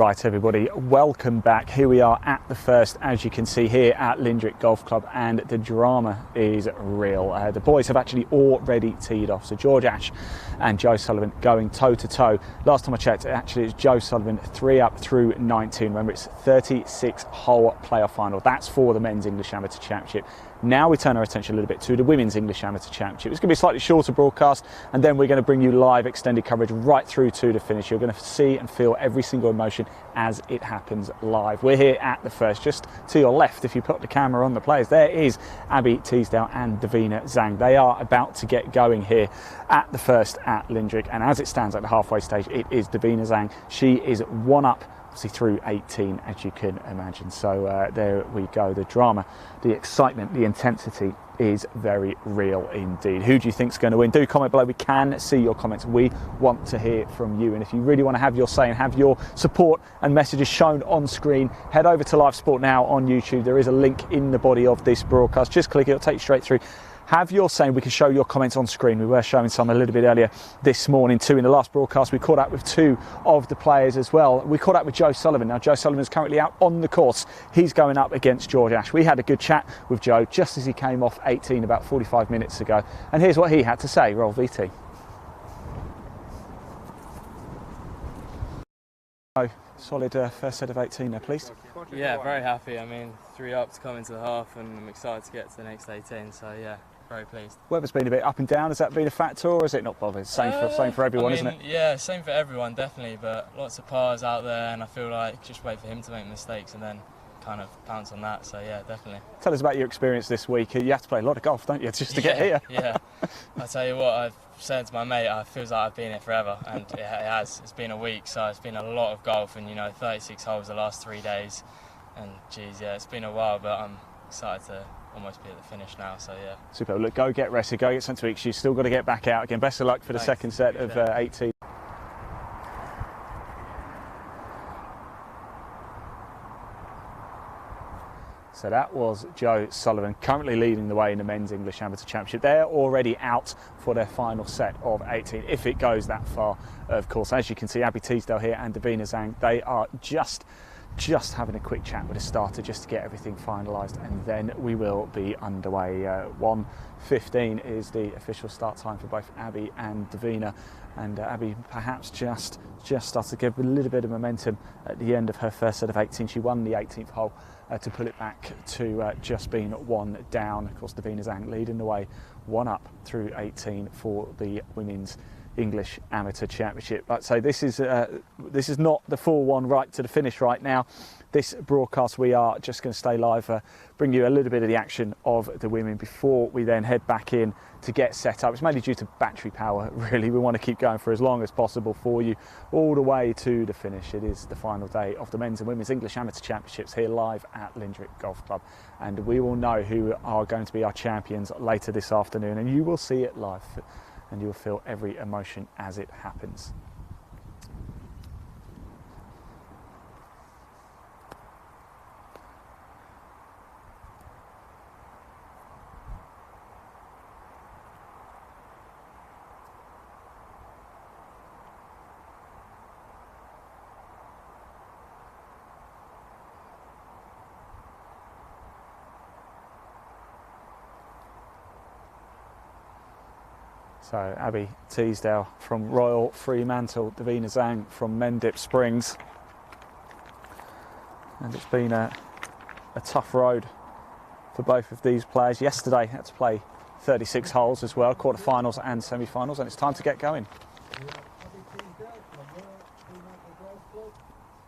Right, everybody, welcome back. Here we are at the first, as you can see here at Lindrick Golf Club, and the drama is real. The boys have actually already teed off. So George Ash and Joe Sullivan going toe to toe. Last time I checked, actually it's Joe Sullivan 3 up through 19. Remember, it's 36-hole playoff final. That's for the Men's English Amateur Championship. Now we turn our attention a little bit to the Women's English Amateur Championship. It's going to be a slightly shorter broadcast, and then we're going to bring you live extended coverage right through to the finish. You're going to see and feel every single emotion as it happens live. We're here at the first. Just to your left, if you put the camera on the players, there is Abbie, Teasdale and Davina, Xanh. They are about to get going here at the first at Lindrick, and as it stands at the halfway stage, it is Davina Xanh. She is 1 up, obviously through 18, as you can imagine. So there we go. The drama, the excitement, the intensity is very real indeed. Who do you think's going to win? Do comment below. We can see your comments. We want to hear from you, and if you really want to have your say and have your support and messages shown on screen, head over to Live Sport Now on YouTube. There is a link in the body of this broadcast. Just click it, it'll take you straight through. Have your say. We can show your comments on screen. We were showing some a little bit earlier this morning too. In the last broadcast, we caught up with 2 of the players as well. We caught up with Joe Sullivan. Now, Joe Sullivan is currently out on the course. He's going up against George Ash. We had a good chat with Joe just as he came off 18 about 45 minutes ago. And here's what he had to say. Roll VT. Oh, solid first set of 18 there, please. Yeah, very happy. I mean, 3 up to come into the half, and I'm excited to get to the next 18. So yeah, very pleased. Weather's been a bit up and down. Has that been a factor, or is it not bothered? Same for everyone, isn't it? Yeah, same for everyone, definitely. But lots of pars out there, and I feel like just wait for him to make mistakes and then kind of pounce on that. So yeah, definitely. Tell us about your experience this week. You have to play a lot of golf, don't you, just to get here? Yeah. I tell you what, I've said to my mate, it feels like I've been here forever, and it has. It's been a week, so it's been a lot of golf, and 36 holes the last 3 days, and geez, yeah, it's been a while, but I'm excited to almost be at the finish now. So yeah. Super. Look, go get rested, go get some tweaks. You've still got to get back out again. Best of luck for the second set of 18. So that was Joe Sullivan, currently leading the way in the Men's English Amateur Championship. They're already out for their final set of 18, if it goes that far, of course. As you can see, Abbie Teasdale here and Davina Xanh, they are just having a quick chat with a starter just to get everything finalised, and then we will be underway. 1:15 is the official start time for both Abbie and Davina, and Abbie perhaps just started to give a little bit of momentum at the end of her first set of 18. She won the 18th hole to pull it back to just being 1 down. Of course, Davina Xanh leading the way, 1 up through 18 for the Women's English Amateur Championship. But so this is not the full one right to the finish right now. This broadcast, we are just going to stay live, bring you a little bit of the action of the women before we then head back in to get set up. It's mainly due to battery power, really. We want to keep going for as long as possible for you, all the way to the finish. It is the final day of the Men's and Women's English Amateur Championships here live at Lindrick Golf Club, and we will know who are going to be our champions later this afternoon, and you will see it live, and you'll feel every emotion as it happens. So Abbie Teasdale from Royal Fremantle, Davina Xanh from Mendip Springs. And it's been a tough road for both of these players. Yesterday had to play 36 holes as well, quarterfinals and semi-finals, and it's time to get going. Abbie Teasdale from Royal Fremantle Golf Club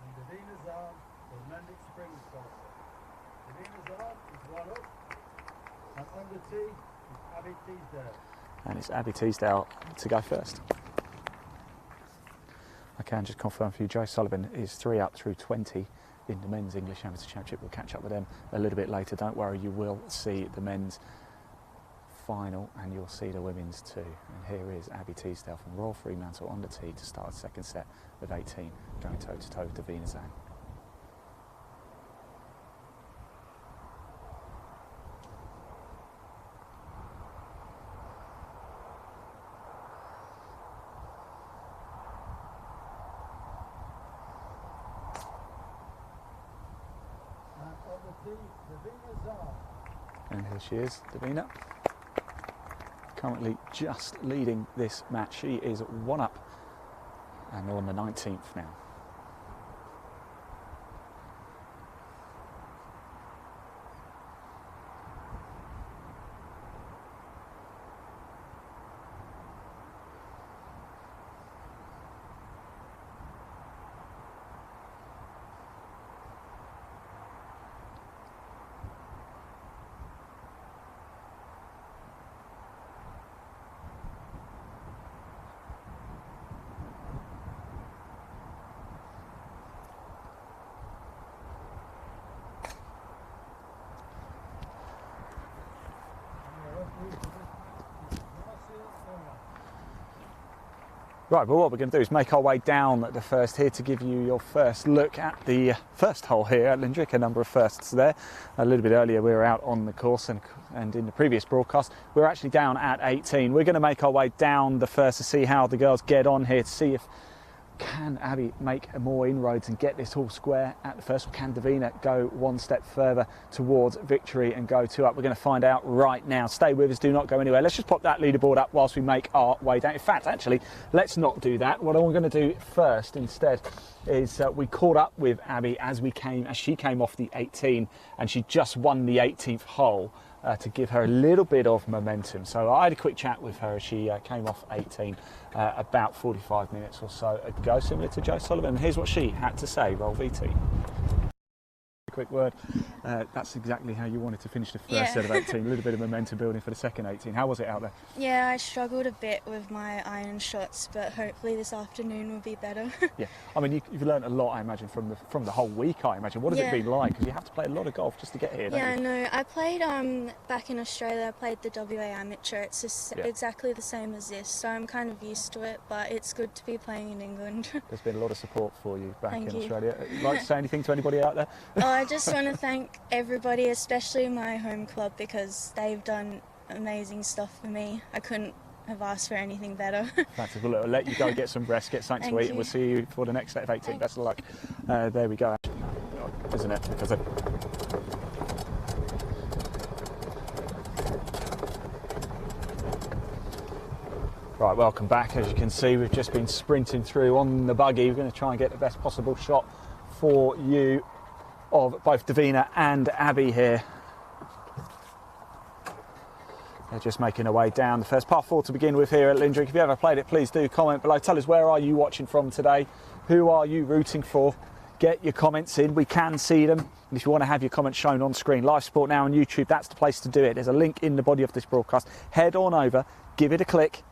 and Davina Xanh from Mendip Springs Golf Club. Davina Xanh is 1 up, and on the tee is Abbie Teasdale. And it's Abbie Teasdale to go first. I can just confirm for you, Joe Sullivan is 3 up through 20 in the Men's English Amateur Championship. We'll catch up with them a little bit later. Don't worry, you will see the men's final and you'll see the women's too. And here is Abbie Teasdale from Royal Fremantle on the tee to start the second set of 18, going toe to toe with Davina Xanh. tee, Davina Zahn. And here she is, Davina. Currently just leading this match. She is 1 up and they're on the 19th now. Right, but what we're going to do is make our way down the first here to give you your first look at the first hole here at Lindrick. A number of firsts there. A little bit earlier we were out on the course and in the previous broadcast we were actually down at 18. We're going to make our way down the first to see how the girls get on here, to see if can Abbie make more inroads and get this all square at the first, or can Davina go one step further towards victory and go 2 up? We're going to find out right now. Stay with us, do not go anywhere. Let's just pop that leaderboard up whilst we make our way down. In fact, actually, let's not do that. What I'm going to do first instead is we caught up with Abbie as she came off the 18 and she just won the 18th hole. To give her a little bit of momentum. So I had a quick chat with her as she came off 18 about 45 minutes or so ago, similar to Joe Sullivan. And here's what she had to say. Roll VT. Quick word. That's exactly how you wanted to finish the first set of 18. A little bit of momentum building for the second 18. How was it out there? Yeah, I struggled a bit with my iron shots, but hopefully this afternoon will be better. Yeah, I mean you've learned a lot, I imagine, from the whole week. I imagine. What has it been like? Because you have to play a lot of golf just to get here. Yeah, no, I played back in Australia. I played the WA Amateur. It's just exactly the same as this, so I'm kind of used to it. But it's good to be playing in England. There's been a lot of support for you back in Australia. Would you like to say anything to anybody out there? I just want to thank everybody, especially my home club, because they've done amazing stuff for me. I couldn't have asked for anything better. Fantastic. Well, look, I'll let you go get some rest, get something to eat, and we'll see you for the next set of 18. Best of luck. There we go, isn't it? Because right, welcome back. As you can see, we've just been sprinting through on the buggy. We're going to try and get the best possible shot for you of both Davina and Abbie here. They're just making their way down the first par 4 to begin with here at Lindrick. If you ever played it, please do comment below. Tell us, where are you watching from today? Who are you rooting for? Get your comments in. We can see them. And if you want to have your comments shown on screen, Live Sport Now on YouTube, that's the place to do it. There's a link in the body of this broadcast. Head on over, give it a click.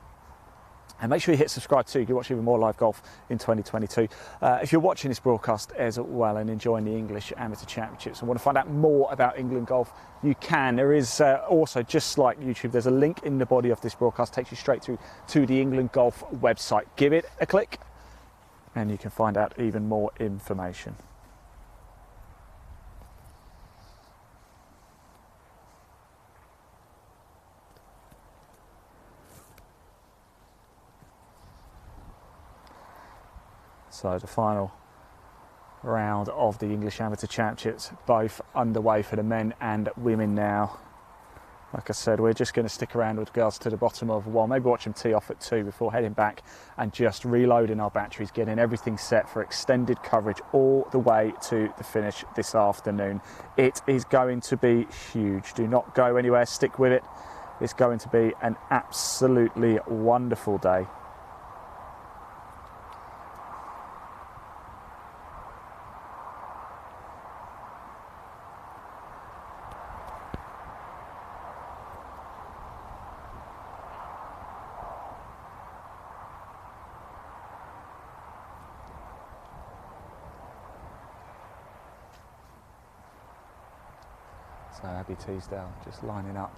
And make sure you hit subscribe too. You can watch even more live golf in 2022. If you're watching this broadcast as well and enjoying the English Amateur Championships and want to find out more about England golf, you can. There is also, just like YouTube, there's a link in the body of this broadcast, takes you straight through to the England Golf website. Give it a click and you can find out even more information. So the final round of the English Amateur Championships, both underway for the men and women now. Like I said, we're just going to stick around with the girls to the bottom of 1, maybe watch them tee off at 2 before heading back and just reloading our batteries, getting everything set for extended coverage all the way to the finish this afternoon. It is going to be huge. Do not go anywhere, stick with it. It's going to be an absolutely wonderful day. So Abbie Teasdale just lining up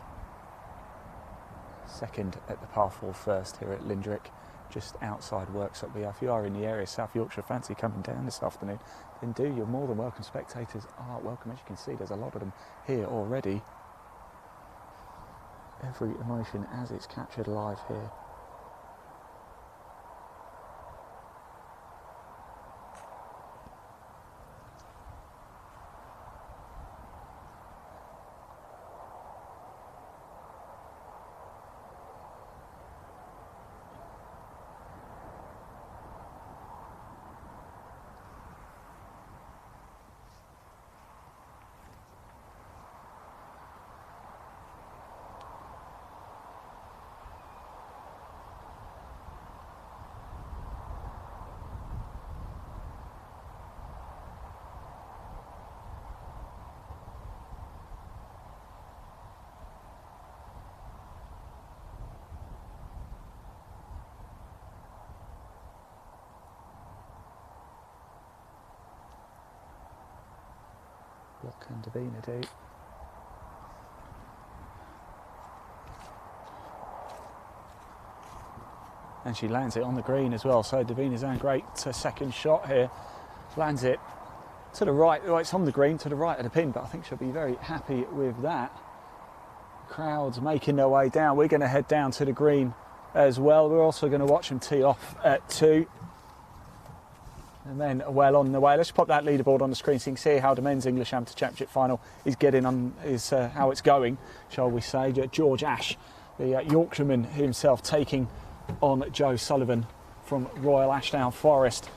second at the par 4 first here at Lindrick, just outside Worksop. If you are in the area, South Yorkshire, fancy coming down this afternoon, then do. You're more than welcome. Spectators are welcome. As you can see, there's a lot of them here already. Every emotion as it's captured live here. What can Davina do? And she lands it on the green as well. So Davina's Xanh, great second shot here. Lands it to the right. Well, it's on the green to the right of the pin, but I think she'll be very happy with that. Crowds making their way down. We're going to head down to the green as well. We're also going to watch them tee off at 2. And then well on the way. Let's pop that leaderboard on the screen so you can see how the men's English Amateur Championship final is getting on, how it's going, shall we say. George Ash, the Yorkshireman himself, taking on Joe Sullivan from Royal Ashdown Forest.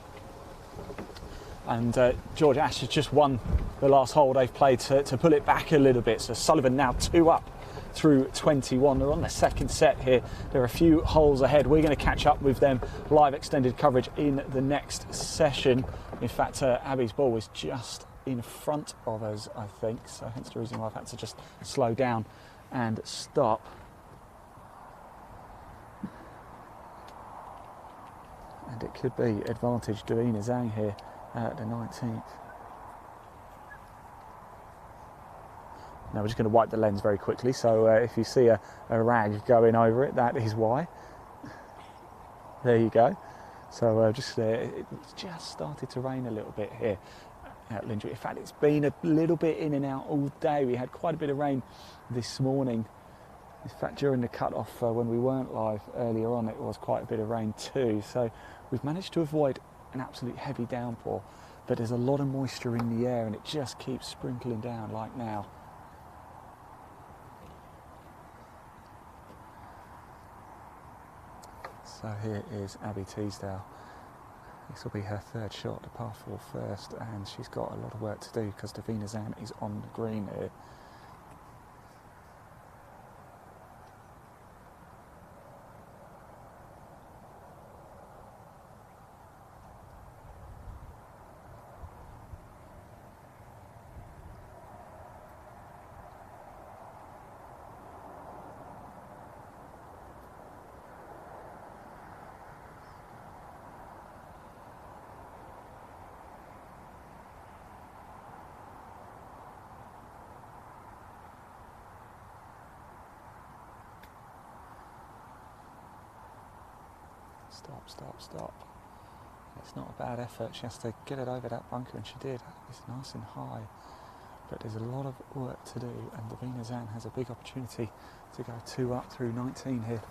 And George Ash has just won the last hole they've played to pull it back a little bit. So Sullivan now 2 up through 21. They're on the second set here. They're a few holes ahead. We're going to catch up with them live extended coverage in the next session. In fact, Abbie's ball was just in front of us, I think. So hence the reason why I've had to just slow down and stop. And it could be advantage Davina Xanh here at the 19th. Now we're just going to wipe the lens very quickly, so if you see a rag going over it, that is why. There you go. So it just started to rain a little bit here at Lindrick. In fact, it's been a little bit in and out all day. We had quite a bit of rain this morning. In fact, during the cut-off when we weren't live earlier on, it was quite a bit of rain too. So we've managed to avoid an absolute heavy downpour, but there's a lot of moisture in the air and it just keeps sprinkling down like now. So here is Abbie Teasdale. This will be her 3rd shot, the par 4 first, and she's got a lot of work to do because Davina Xanh is on the green here. Stop. It's not a bad effort. She has to get it over that bunker, and she did. It's nice and high, but there's a lot of work to do, and Davina Xanh has a big opportunity to go 2 up through 19 here.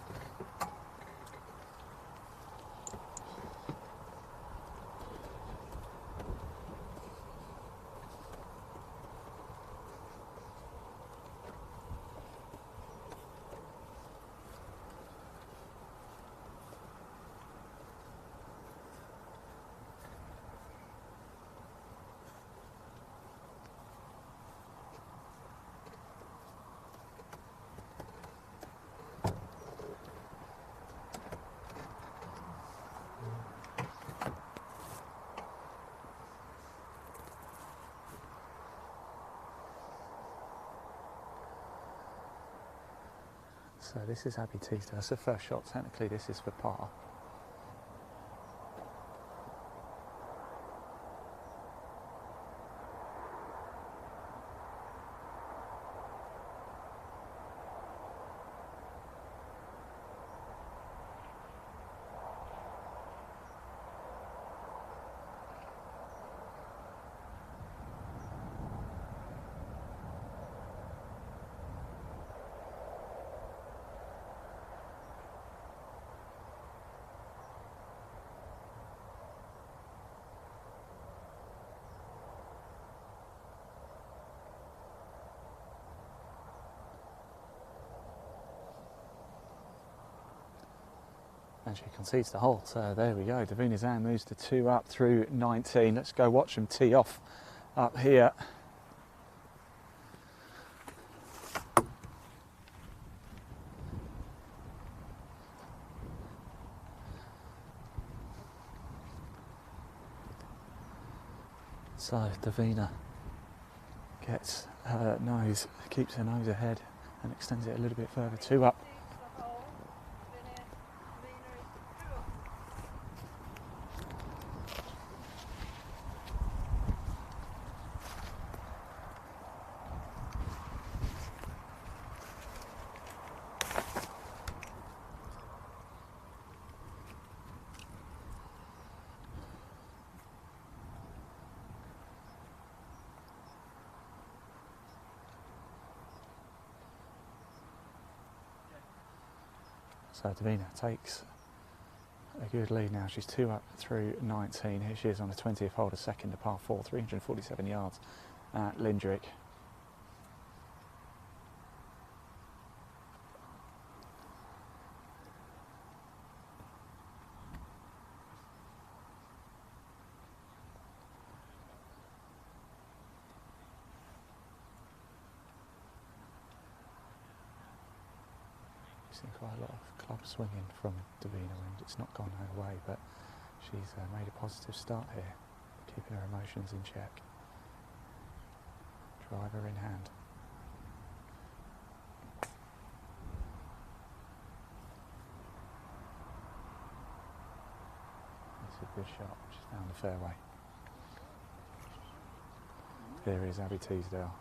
So this is Abbie Teasdale. That's the first shot. Technically, this is for par. And she concedes the hole, so there we go. Davina Xanh moves to 2 up through 19. Let's go watch them tee off up here. So Davina gets her nose, keeps her nose ahead and extends it a little bit further. 2 up. So Davina takes a good lead now. She's 2 up through 19. Here she is on the 20th hole, a second, a par 4, 347 yards at Lindrick. Seen quite a lot of club swinging from Davina, and it's not gone her way, but she's made a positive start here, keeping her emotions in check. Driver in hand. It's a good shot, she's found the fairway. Here is Abbie Teasdale.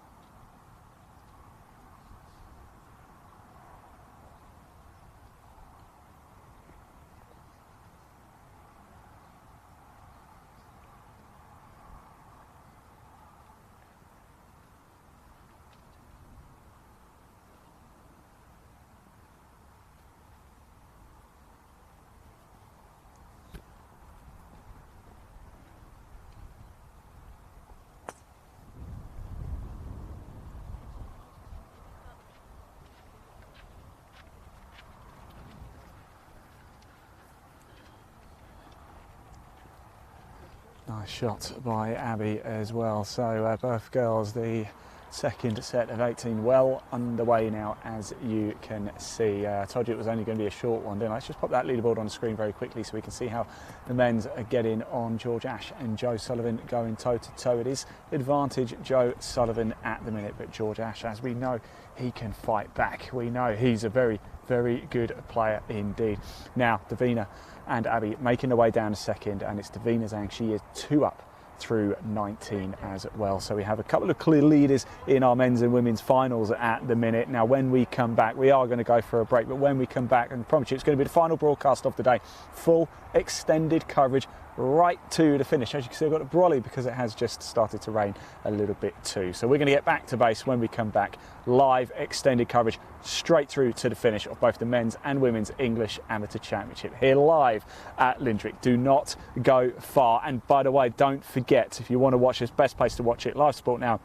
Nice shot by Abbie as well. So both girls, the second set of 18 well underway now, as you can see. I told you it was only going to be a short one, didn't I? Let's just pop that leaderboard on the screen very quickly so we can see how the men's are getting on. George Ash and Joe Sullivan going toe to toe. It is advantage Joe Sullivan at the minute, but George Ash, as we know, he can fight back. We know he's a very, very good player indeed. Now Davina and Abbie making their way down to second, and it's Davina Xanh. She is 2 up through 19 as well. So we have a couple of clear leaders in our men's and women's finals at the minute. Now when we come back, we are going to go for a break, but when we come back, and I promise you it's going to be the final broadcast of the day, full extended coverage right to the finish. As you can see, I've got a brolly because it has just started to rain a little bit too. So we're going to get back to base when we come back. Live extended coverage straight through to the finish of both the men's and women's English Amateur Championship here live at Lindrick. Do not go far. And by the way, don't forget, if you want to watch this, best place to watch it, Live Sport Now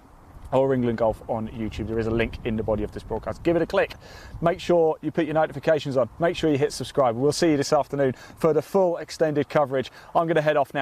or England Golf on YouTube. There is a link in the body of this broadcast. Give it a click. Make sure you put your notifications on. Make sure you hit subscribe. We'll see you this afternoon for the full extended coverage. I'm going to head off now.